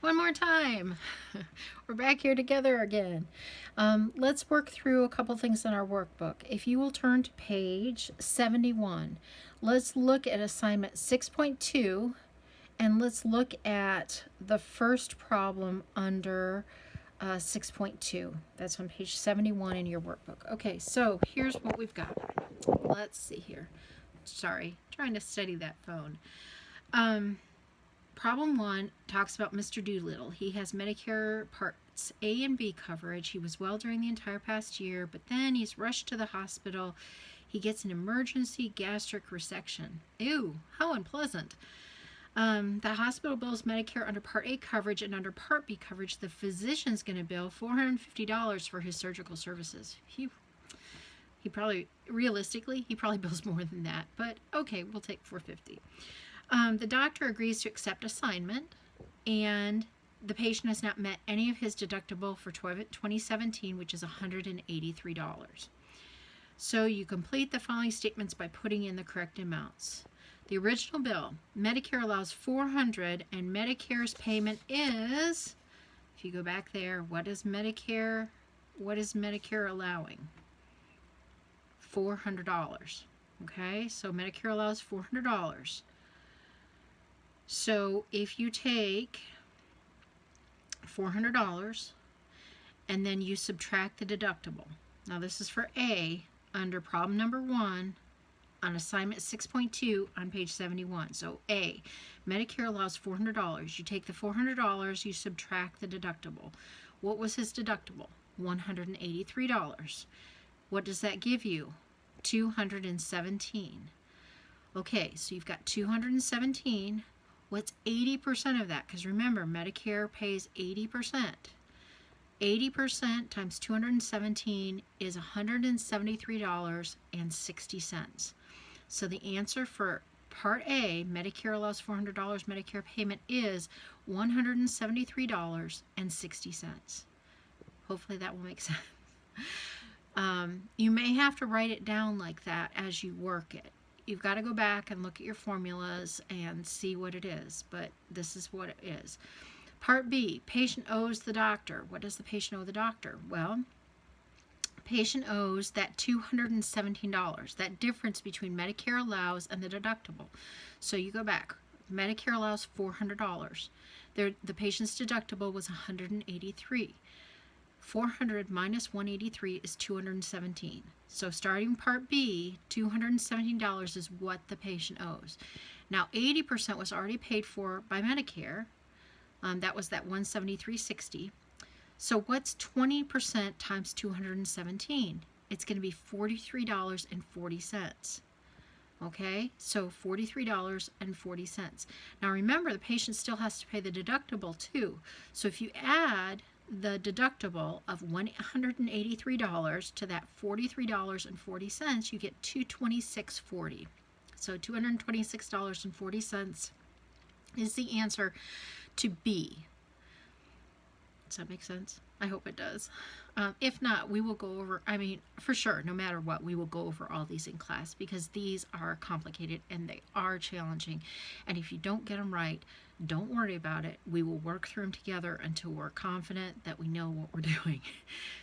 one more time. We're back here together again. Let's work through a couple things in our workbook. If you will turn to page 71, let's look at assignment 6.2 and let's look at the first problem under 6.2. That's on page 71 in your workbook. Okay, so here's what we've got. Let's see here. Sorry, trying to steady that phone. Problem 1 talks about Mr. Doolittle. He has Medicare Parts A and B coverage. He was well during the entire past year, but then he's rushed to the hospital. He gets an emergency gastric resection. Ew, how unpleasant. The hospital bills Medicare under Part A coverage, and under Part B coverage, the physician's going to bill $450 for his surgical services. He probably, realistically, he probably bills more than that, but okay, we'll take $450. The doctor agrees to accept assignment, and the patient has not met any of his deductible for 2017, which is $183. So you complete the following statements by putting in the correct amounts. The original bill, Medicare allows $400, and Medicare's payment is, if you go back there, what is Medicare allowing? $400. Okay, so Medicare allows $400. So if you take $400 and then you subtract the deductible. Now this is for A under problem number 1 on assignment 6.2 on page 71. So A, Medicare allows $400. You take the $400, you subtract the deductible. What was his deductible? $183. What does that give you? $217. Okay, so you've got $217. What's 80% of that? Because remember, Medicare pays 80%. 80% times 217 is $173.60. So the answer for Part A, Medicare allows $400, Medicare payment is $173.60. Hopefully that will make sense. You may have to write it down like that as you work it. You've got to go back and look at your formulas and see what it is, but this is what it is. Part B, patient owes the doctor. What does the patient owe the doctor? Well, patient owes that $217, that difference between Medicare allows and the deductible. So you go back. Medicare allows $400. The patient's deductible was $183. 400 minus 183 is 217. So starting Part B, $217 is what the patient owes. Now 80% was already paid for by Medicare. That was that $173.60. So what's 20% times 217? It's going to be $43.40. Okay, so $43.40. Now remember, the patient still has to pay the deductible too. So if you add the deductible of $183 to that $43.40, you get $226.40. So $226.40 is the answer to B. Does that make sense? I hope it does. If not, we will go over, for sure, no matter what, we will go over all these in class because these are complicated and they are challenging. And if you don't get them right, don't worry about it. We will work through them together until we're confident that we know what we're doing.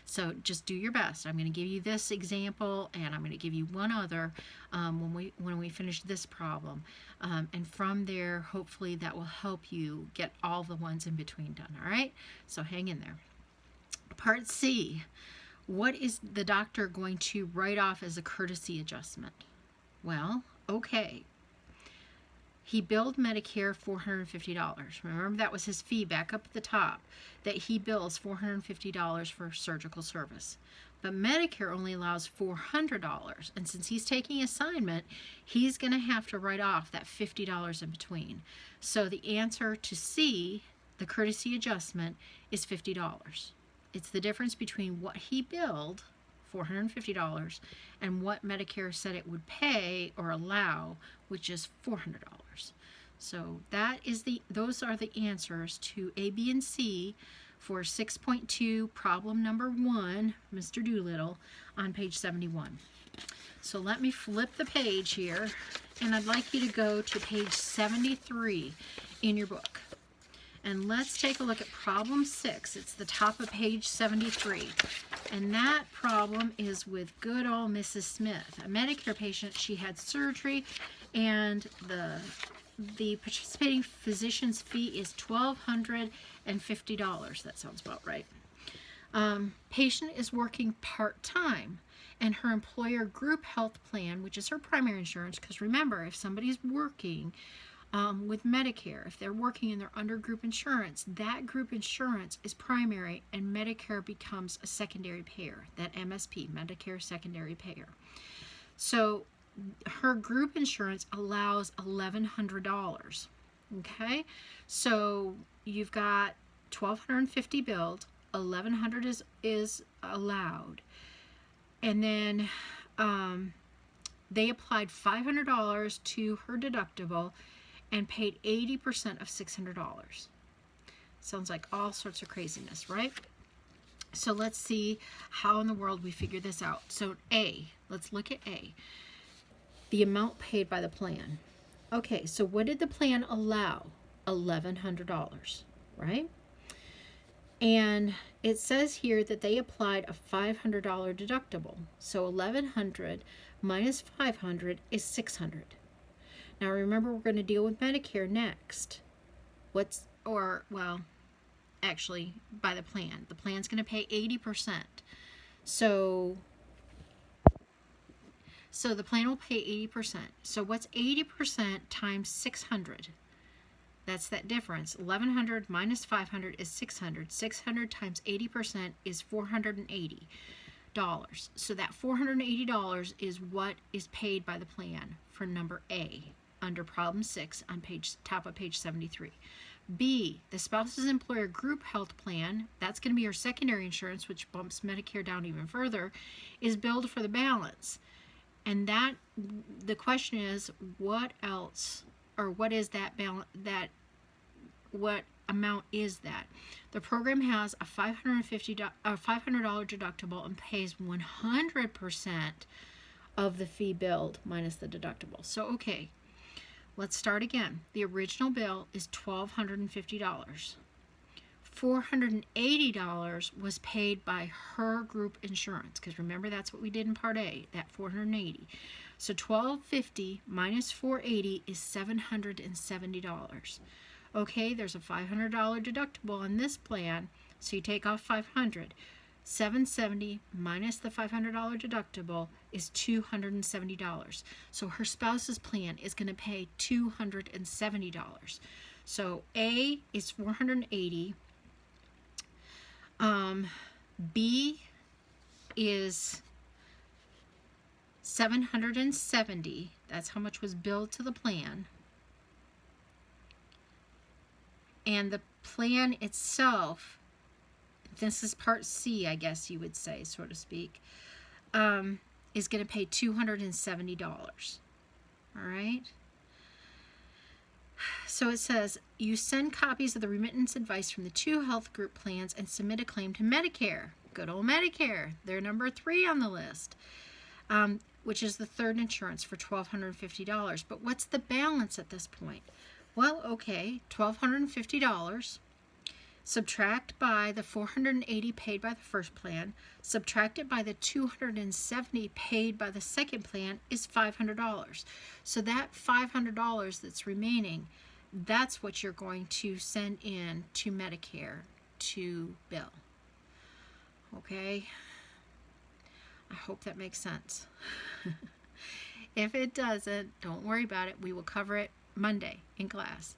So just do your best. I'm going to give you this example, and I'm going to give you one other when we finish this problem. And from there, hopefully that will help you get all the ones in between done. All right? So hang in there. Part C, what is the doctor going to write off as a courtesy adjustment? Well, okay. He billed Medicare $450. Remember, that was his fee back up at the top, that he bills $450 for surgical service. But Medicare only allows $400, and since he's taking assignment, he's going to have to write off that $50 in between. So the answer to C, the courtesy adjustment, is $50. It's the difference between what he billed, $450, and what Medicare said it would pay or allow, which is $400. So those are the answers to A, B, and C for 6.2 problem number 1, Mr. Doolittle, on page 71. So let me flip the page here, and I'd like you to go to page 73 in your book. And let's take a look at problem 6. It's the top of page 73. And that problem is with good old Mrs. Smith, a Medicare patient. She had surgery, and the participating physician's fee is $1,250. That sounds about right. Patient is working part-time, and her employer group health plan, which is her primary insurance, because remember, if somebody's working with Medicare, if they're working and they're under group insurance, that group insurance is primary and Medicare becomes a secondary payer, that MSP, Medicare secondary payer. So her group insurance allows $1,100. Okay, so you've got $1,250 billed, $1,100 is allowed, and then they applied $500 to her deductible and paid 80% of $600. Sounds like all sorts of craziness, right? So let's see how in the world we figure this out. So A, let's look at A. The amount paid by the plan. Okay, so what did the plan allow? $1,100, right? And it says here that they applied a $500 deductible. So $1,100 minus $500 is $600. Now remember, we're going to deal with Medicare next. Actually, by the plan. The plan's going to pay 80%. So the plan will pay 80%. So what's 80% times 600? That's that difference. 1,100 minus 500 is 600. 600 times 80% is $480. So that $480 is what is paid by the plan for number A under problem 6 on top of page 73. B, the spouse's employer group health plan, that's going to be your secondary insurance, which bumps Medicare down even further, is billed for the balance. And that, the question is, what else, or what is that balance, what amount is that? The program has a $500 deductible and pays 100% of the fee billed minus the deductible. So, okay, let's start again. The original bill is $1,250. $480 was paid by her group insurance, because remember, that's what we did in Part A, that $480. So $1,250 minus $480 is $770. Okay, there's a $500 deductible on this plan, so you take off $500. $770 minus the $500 deductible is $270. So her spouse's plan is going to pay $270. So A is $480. B is $770. That's how much was billed to the plan. And the plan itself, this is part C, I guess you would say, so to speak, is going to pay $270. All right? So it says, you send copies of the remittance advice from the 2 health group plans and submit a claim to Medicare. Good old Medicare. They're number 3 on the list, which is the third insurance for $1,250. But what's the balance at this point? Well, okay, $1,250. Subtract by the $480 paid by the first plan, subtract it by the $270 paid by the second plan is $500. So that $500 that's remaining, that's what you're going to send in to Medicare to bill. Okay? I hope that makes sense. If it doesn't, don't worry about it. We will cover it Monday in class.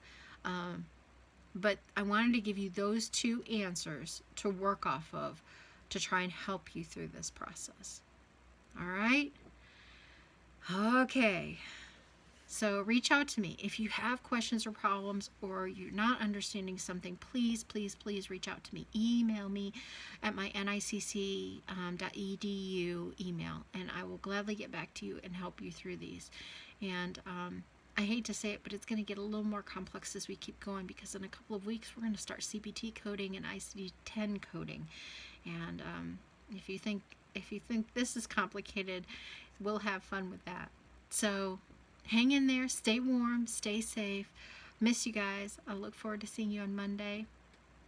But I wanted to give you those 2 answers to work off of to try and help you through this process. All right? Okay. So reach out to me. If you have questions or problems or you're not understanding something, please, please, please reach out to me. Email me at my nicc.edu email, and I will gladly get back to you and help you through these. And I hate to say it, but it's going to get a little more complex as we keep going, because in a couple of weeks we're going to start CPT coding and ICD-10 coding. And if you think this is complicated, we'll have fun with that. So hang in there, stay warm, stay safe. Miss you guys. I look forward to seeing you on Monday.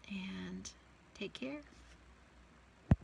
And take care.